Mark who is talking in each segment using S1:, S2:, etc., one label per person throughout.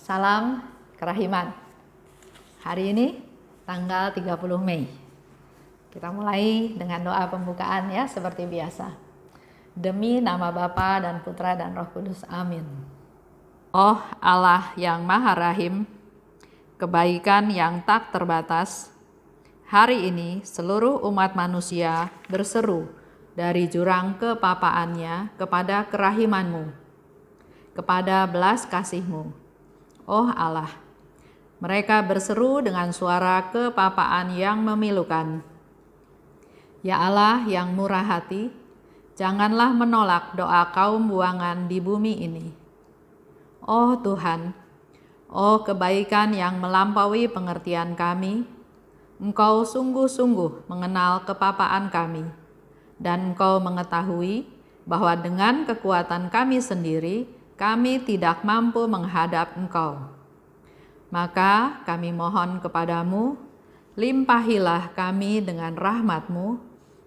S1: Salam kerahiman. Hari ini tanggal 30 Mei. Kita mulai dengan doa pembukaan ya seperti biasa. Demi nama Bapa dan Putra dan Roh Kudus. Amin. Oh Allah yang Maha Rahim, kebaikan yang tak terbatas, hari ini seluruh umat manusia berseru dari jurang kepapaannya kepada kerahiman-Mu, kepada belas kasih-Mu. Oh Allah, mereka berseru dengan suara kepapaan yang memilukan. Ya Allah yang murah hati, janganlah menolak doa kaum buangan di bumi ini. Oh Tuhan, oh kebaikan yang melampaui pengertian kami, Engkau sungguh-sungguh mengenal kepapaan kami, dan Engkau mengetahui bahwa dengan kekuatan kami sendiri, kami tidak mampu menghadap Engkau. Maka kami mohon kepadamu, limpahilah kami dengan rahmat-Mu,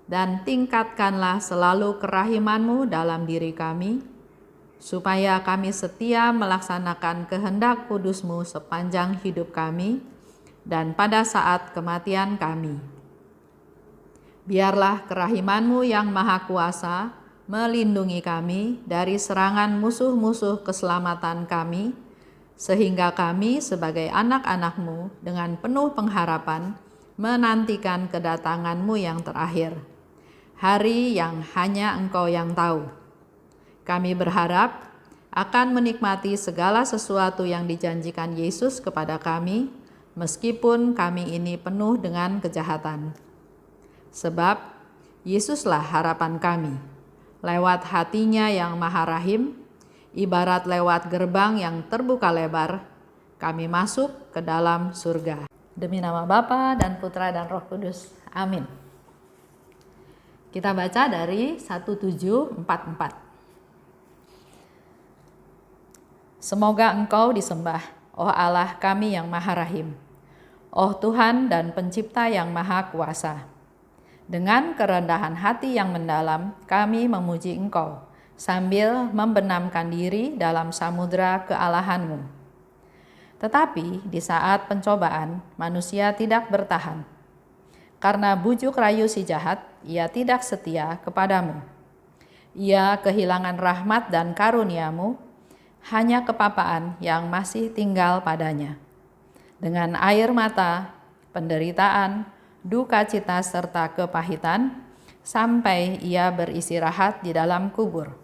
S1: dan tingkatkanlah selalu kerahiman-Mu dalam diri kami, supaya kami setia melaksanakan kehendak kudus-Mu sepanjang hidup kami, dan pada saat kematian kami. Biarlah kerahiman-Mu yang maha kuasa melindungi kami dari serangan musuh-musuh keselamatan kami, sehingga kami sebagai anak-anak-Mu dengan penuh pengharapan menantikan kedatangan-Mu yang terakhir, hari yang hanya Engkau yang tahu. Kami berharap akan menikmati segala sesuatu yang dijanjikan Yesus kepada kami, meskipun kami ini penuh dengan kejahatan. Sebab Yesuslah harapan kami. Lewat hatinya yang maha rahim, ibarat lewat gerbang yang terbuka lebar, kami masuk ke dalam surga. Demi nama Bapa dan Putra dan Roh Kudus. Amin. Kita baca dari 1744. Semoga Engkau disembah, oh Allah kami yang maha rahim, oh Tuhan dan pencipta yang maha kuasa. Dengan kerendahan hati yang mendalam, kami memuji Engkau, sambil membenamkan diri dalam samudera kealahan-Mu. Tetapi di saat pencobaan, manusia tidak bertahan. Karena bujuk rayu si jahat, ia tidak setia kepadamu. Ia kehilangan rahmat dan karunia-Mu, hanya kepapaan yang masih tinggal padanya. Dengan air mata, penderitaan, duka cita serta kepahitan, sampai ia beristirahat di dalam kubur.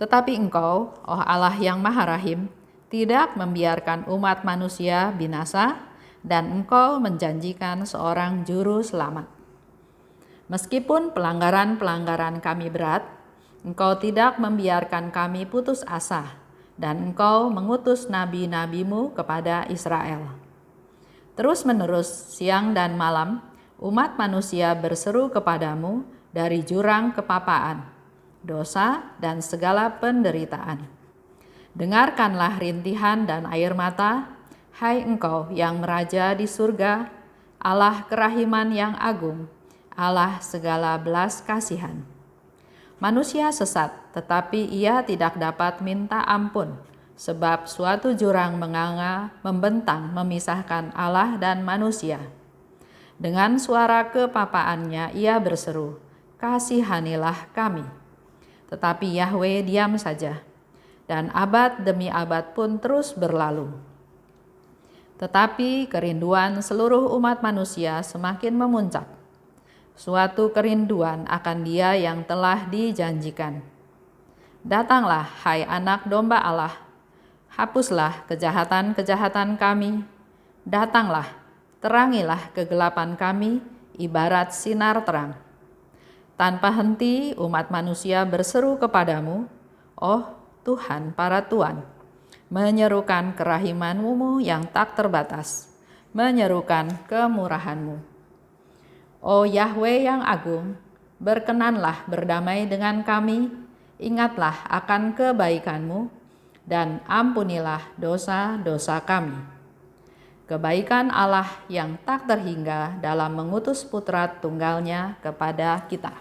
S1: Tetapi Engkau, oh Allah yang maha rahim, tidak membiarkan umat manusia binasa, dan Engkau menjanjikan seorang juru selamat. Meskipun pelanggaran-pelanggaran kami berat, Engkau tidak membiarkan kami putus asa, dan Engkau mengutus nabi-nabi-Mu kepada Israel. Terus-menerus siang dan malam, umat manusia berseru kepadamu dari jurang kepapaan, dosa, dan segala penderitaan. Dengarkanlah rintihan dan air mata, hai Engkau yang meraja di surga, Allah kerahiman yang agung, Allah segala belas kasihan. Manusia sesat, tetapi ia tidak dapat minta ampun, sebab suatu jurang menganga, membentang, memisahkan Allah dan manusia. Dengan suara kepapaannya ia berseru, kasihanilah kami. Tetapi Yahweh diam saja, dan abad demi abad pun terus berlalu. Tetapi kerinduan seluruh umat manusia semakin memuncak. Suatu kerinduan akan Dia yang telah dijanjikan. Datanglah, hai anak domba Allah, hapuslah kejahatan-kejahatan kami. Datanglah, terangilah kegelapan kami, ibarat sinar terang. Tanpa henti umat manusia berseru kepadamu, oh Tuhan para Tuan, menyerukan kerahiman-Mu yang tak terbatas, menyerukan kemurahan-Mu. Oh Yahweh yang agung, berkenanlah berdamai dengan kami, ingatlah akan kebaikan-Mu, dan ampunilah dosa-dosa kami. Kebaikan Allah yang tak terhingga dalam mengutus putra tunggalnya kepada kita.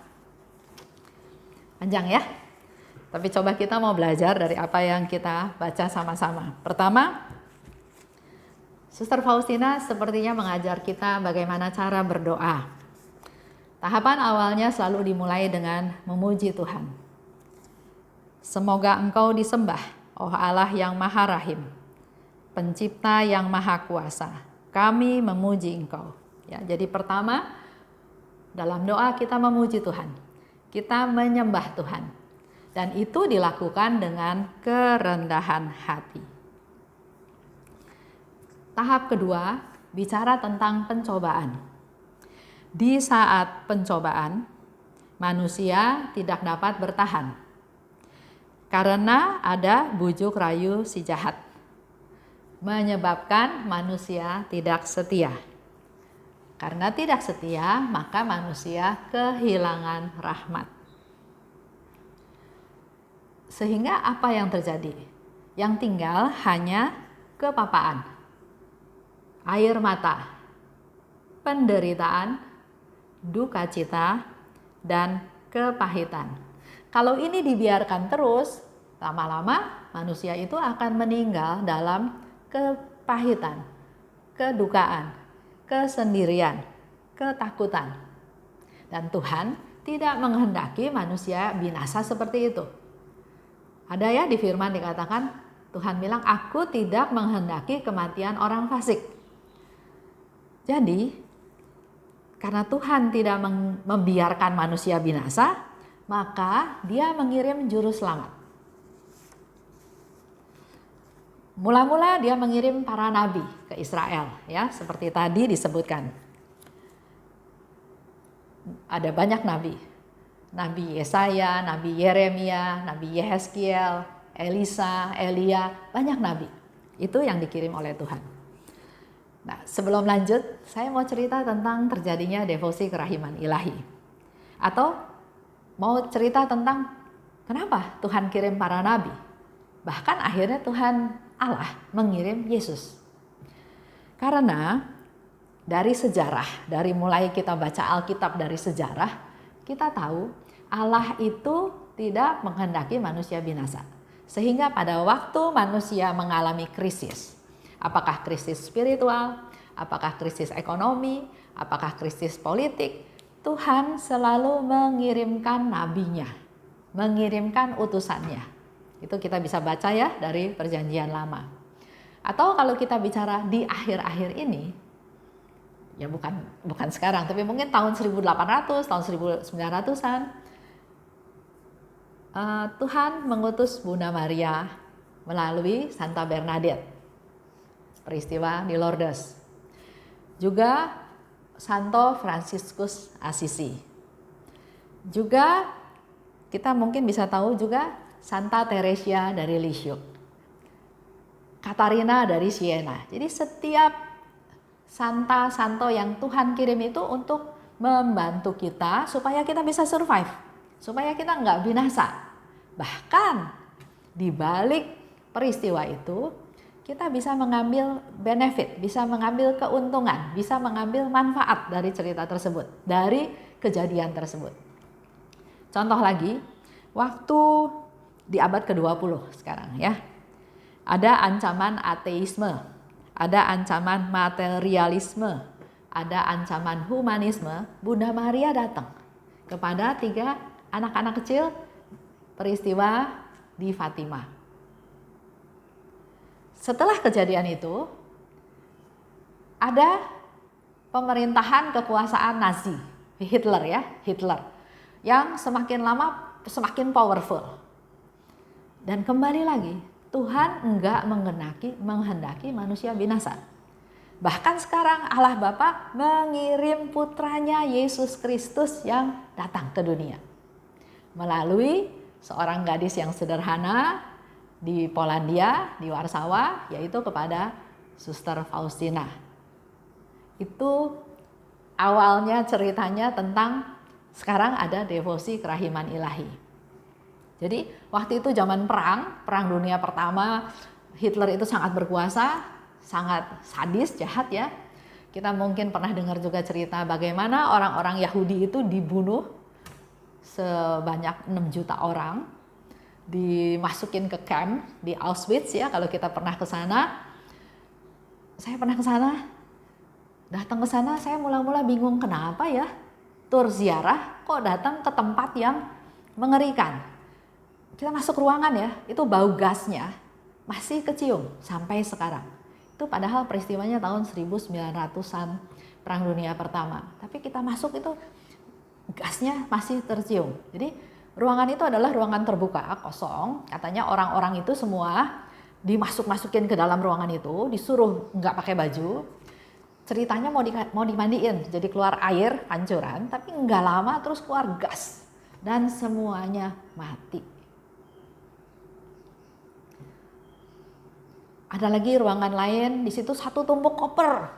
S1: Panjang ya. Tapi coba kita mau belajar dari apa yang kita baca sama-sama. Pertama, Suster Faustina sepertinya mengajar kita bagaimana cara berdoa. Tahapan awalnya selalu dimulai dengan memuji Tuhan. Semoga Engkau disembah, oh Allah yang Maha Rahim, Pencipta yang Maha Kuasa. Kami memuji Engkau. Ya, jadi pertama, dalam doa kita memuji Tuhan. Kita menyembah Tuhan. Dan itu dilakukan dengan kerendahan hati. Tahap kedua, bicara tentang pencobaan. Di saat pencobaan, manusia tidak dapat bertahan. Karena ada bujuk rayu si jahat. Menyebabkan manusia tidak setia. Karena tidak setia, maka manusia kehilangan rahmat. Sehingga apa yang terjadi? Yang tinggal hanya kepapaan, air mata, penderitaan, duka cita, dan kepahitan. Kalau ini dibiarkan terus, lama-lama manusia itu akan meninggal dalam kepahitan, kedukaan, kesendirian, ketakutan. Dan Tuhan tidak menghendaki manusia binasa seperti itu. Ada ya di firman dikatakan, Tuhan bilang, aku tidak menghendaki kematian orang fasik. Jadi, karena Tuhan tidak membiarkan manusia binasa, maka Dia mengirim juru selamat. Mula-mula Dia mengirim para nabi ke Israel, ya, seperti tadi disebutkan. Ada banyak nabi. Nabi Yesaya, Nabi Yeremia, Nabi Yehezkiel, Elisa, Elia, banyak nabi. Itu yang dikirim oleh Tuhan. Nah, sebelum lanjut, saya mau cerita tentang terjadinya devosi kerahiman ilahi. Atau mau cerita tentang kenapa Tuhan kirim para nabi. Bahkan akhirnya Tuhan Allah mengirim Yesus. Karena dari sejarah, dari mulai kita baca Alkitab dari sejarah, kita tahu Allah itu tidak menghendaki manusia binasa. Sehingga pada waktu manusia mengalami krisis, apakah krisis spiritual, apakah krisis ekonomi, apakah krisis politik, Tuhan selalu mengirimkan nabinya, mengirimkan utusannya. Itu kita bisa baca ya dari Perjanjian Lama. Atau kalau kita bicara di akhir-akhir ini, ya bukan sekarang, tapi mungkin tahun 1800, tahun 1900-an, Tuhan mengutus Bunda Maria melalui Santa Bernadette, peristiwa di Lourdes. Juga Santo Fransiskus Assisi. Juga kita mungkin bisa tahu juga Santa Teresia dari Lisieux, Katarina dari Siena. Jadi setiap santo yang Tuhan kirim itu untuk membantu kita supaya kita bisa survive, supaya kita nggak binasa. Bahkan di balik peristiwa itu kita bisa mengambil benefit, bisa mengambil keuntungan, bisa mengambil manfaat dari cerita tersebut, dari kejadian tersebut. Contoh lagi, waktu di abad ke-20 sekarang ya, ada ancaman ateisme, ada ancaman materialisme, ada ancaman humanisme. Bunda Maria datang kepada 3 anak-anak kecil, peristiwa di Fatima. Setelah kejadian itu, ada pemerintahan kekuasaan Nazi, Hitler, yang semakin lama semakin powerful. Dan kembali lagi, Tuhan enggak menghendaki manusia binasa. Bahkan sekarang Allah Bapa mengirim putranya Yesus Kristus yang datang ke dunia melalui seorang gadis yang sederhana di Polandia, di Warsawa, yaitu kepada Suster Faustina. Itu awalnya ceritanya tentang sekarang ada devosi kerahiman ilahi. Jadi waktu itu zaman perang dunia pertama, Hitler itu sangat berkuasa, sangat sadis, jahat ya. Kita mungkin pernah dengar juga cerita bagaimana orang-orang Yahudi itu dibunuh sebanyak 6 juta orang. dimasukin ke camp di Auschwitz ya, kalau kita pernah ke sana. Saya pernah ke sana. Datang ke sana saya mula-mula bingung kenapa ya tur ziarah kok datang ke tempat yang mengerikan. Kita masuk ruangan ya, itu bau gasnya masih kecium sampai sekarang. Itu padahal peristiwanya tahun 1900-an Perang Dunia Pertama. Tapi kita masuk itu gasnya masih tercium. Jadi ruangan itu adalah ruangan terbuka, kosong. Katanya orang-orang itu semua dimasuk-masukin ke dalam ruangan itu, disuruh nggak pakai baju. Ceritanya mau dimandiin, jadi keluar air pancuran, tapi nggak lama terus keluar gas. Dan semuanya mati. Ada lagi ruangan lain, di situ satu tumpuk koper.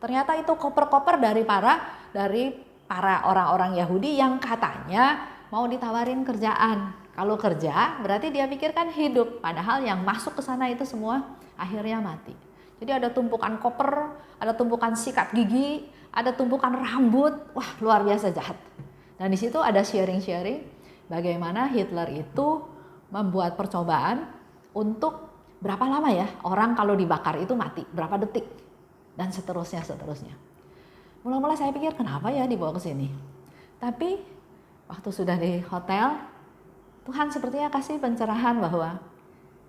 S1: Ternyata itu koper-koper dari para orang-orang Yahudi yang katanya mau ditawarin kerjaan. Kalau kerja berarti dia pikirkan hidup, padahal yang masuk ke sana itu semua akhirnya mati. Jadi ada tumpukan koper, ada tumpukan sikat gigi, ada tumpukan rambut, wah luar biasa jahat. Dan di situ ada sharing-sharing bagaimana Hitler itu membuat percobaan untuk berapa lama ya orang kalau dibakar itu mati, berapa detik, dan seterusnya. Mula-mula saya pikir kenapa ya dibawa ke sini. Tapi waktu sudah di hotel, Tuhan sepertinya kasih pencerahan bahwa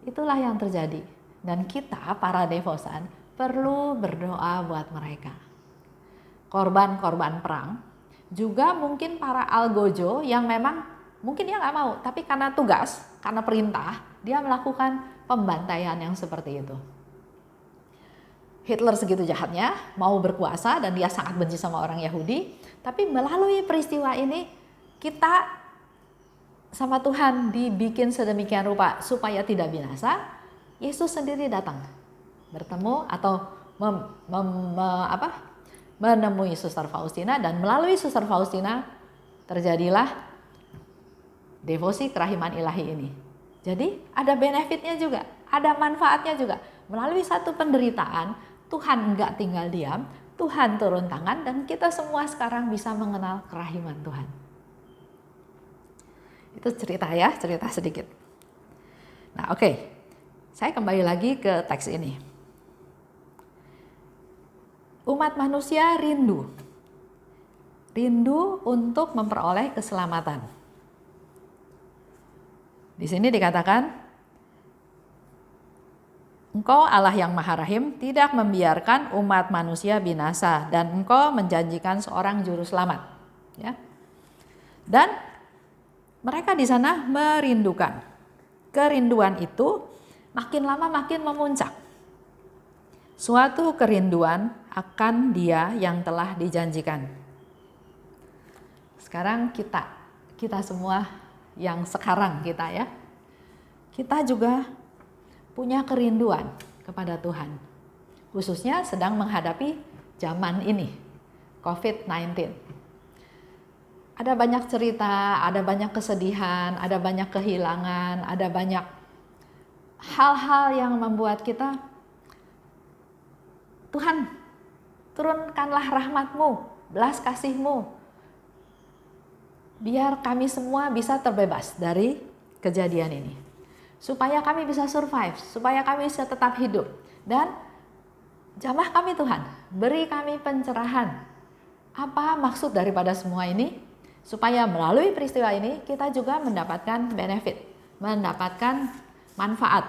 S1: itulah yang terjadi. Dan kita para devosan perlu berdoa buat mereka. Korban-korban perang, juga mungkin para algojo yang memang mungkin dia nggak mau, tapi karena tugas, karena perintah, dia melakukan pembantaian yang seperti itu. Hitler segitu jahatnya, mau berkuasa dan dia sangat benci sama orang Yahudi. Tapi melalui peristiwa ini kita sama Tuhan dibikin sedemikian rupa supaya tidak binasa. Yesus sendiri datang bertemu atau menemui Suster Faustina, dan melalui Suster Faustina terjadilah devosi kerahiman ilahi ini. Jadi ada benefitnya juga, ada manfaatnya juga. Melalui satu penderitaan, Tuhan enggak tinggal diam, Tuhan turun tangan, dan kita semua sekarang bisa mengenal kerahiman Tuhan. Itu cerita ya, cerita sedikit. Nah oke, saya kembali lagi ke teks ini. Umat manusia rindu untuk memperoleh keselamatan. Di sini dikatakan, Engkau Allah yang Maha Rahim tidak membiarkan umat manusia binasa, dan Engkau menjanjikan seorang juru selamat. Ya. Dan mereka di sana merindukan. Kerinduan itu makin lama makin memuncak. Suatu kerinduan akan Dia yang telah dijanjikan. Sekarang kita semua yang sekarang kita juga punya kerinduan kepada Tuhan. Khususnya sedang menghadapi zaman ini, COVID-19. Ada banyak cerita, ada banyak kesedihan, ada banyak kehilangan, ada banyak hal-hal yang membuat kita, Tuhan, turunkanlah rahmat-Mu, belas kasih-Mu, biar kami semua bisa terbebas dari kejadian ini. Supaya kami bisa survive, supaya kami bisa tetap hidup. Dan jamah kami Tuhan, beri kami pencerahan. Apa maksud daripada semua ini? Supaya melalui peristiwa ini kita juga mendapatkan benefit, mendapatkan manfaat.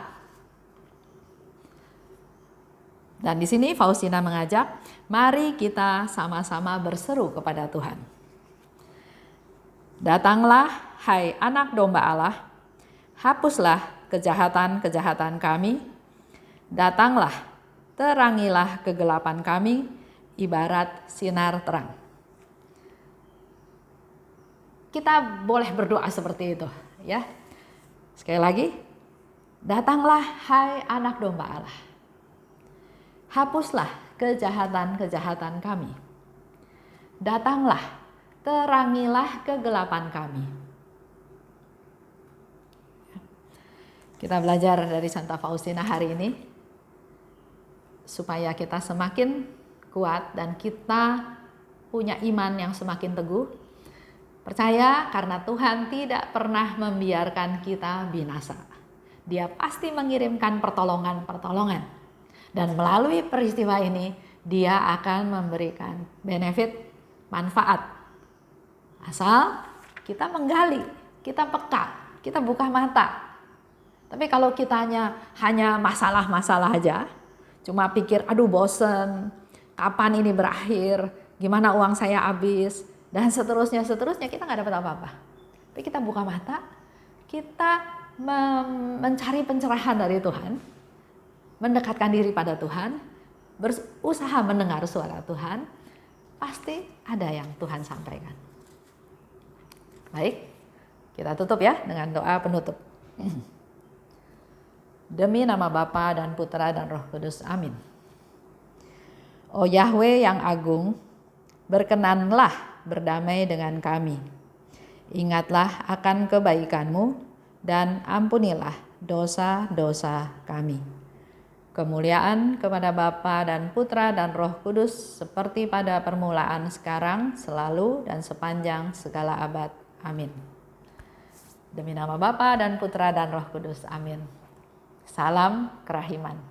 S1: Dan di sini Faustina mengajak, mari kita sama-sama berseru kepada Tuhan. Datanglah, hai anak domba Allah, hapuslah kejahatan-kejahatan kami. Datanglah, terangilah kegelapan kami, ibarat sinar terang. Kita boleh berdoa seperti itu, ya. Sekali lagi, datanglah, hai anak domba Allah. Hapuslah kejahatan-kejahatan kami. Datanglah, terangilah kegelapan kami. Kita belajar dari Santa Faustina hari ini supaya kita semakin kuat dan kita punya iman yang semakin teguh. Percaya karena Tuhan tidak pernah membiarkan kita binasa. Dia pasti mengirimkan pertolongan-pertolongan. Dan melalui peristiwa ini, dia akan memberikan benefit, manfaat. Asal kita menggali, kita peka, kita buka mata. Tapi kalau kita hanya masalah-masalah aja, cuma pikir, aduh bosen, kapan ini berakhir, gimana uang saya habis, dan seterusnya, kita nggak dapat apa-apa. Tapi kita buka mata, kita mencari pencerahan dari Tuhan, mendekatkan diri pada Tuhan, berusaha mendengar suara Tuhan, pasti ada yang Tuhan sampaikan. Baik, kita tutup ya dengan doa penutup. Demi nama Bapa dan Putra dan Roh Kudus, amin. Oh Yahweh yang agung, berkenanlah berdamai dengan kami. Ingatlah akan kebaikan-Mu dan ampunilah dosa-dosa kami. Kemuliaan kepada Bapa dan Putra dan Roh Kudus seperti pada permulaan, sekarang, selalu, dan sepanjang segala abad. Amin. Demi nama Bapa dan Putra dan Roh Kudus, amin. Salam kerahiman.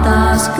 S1: Atas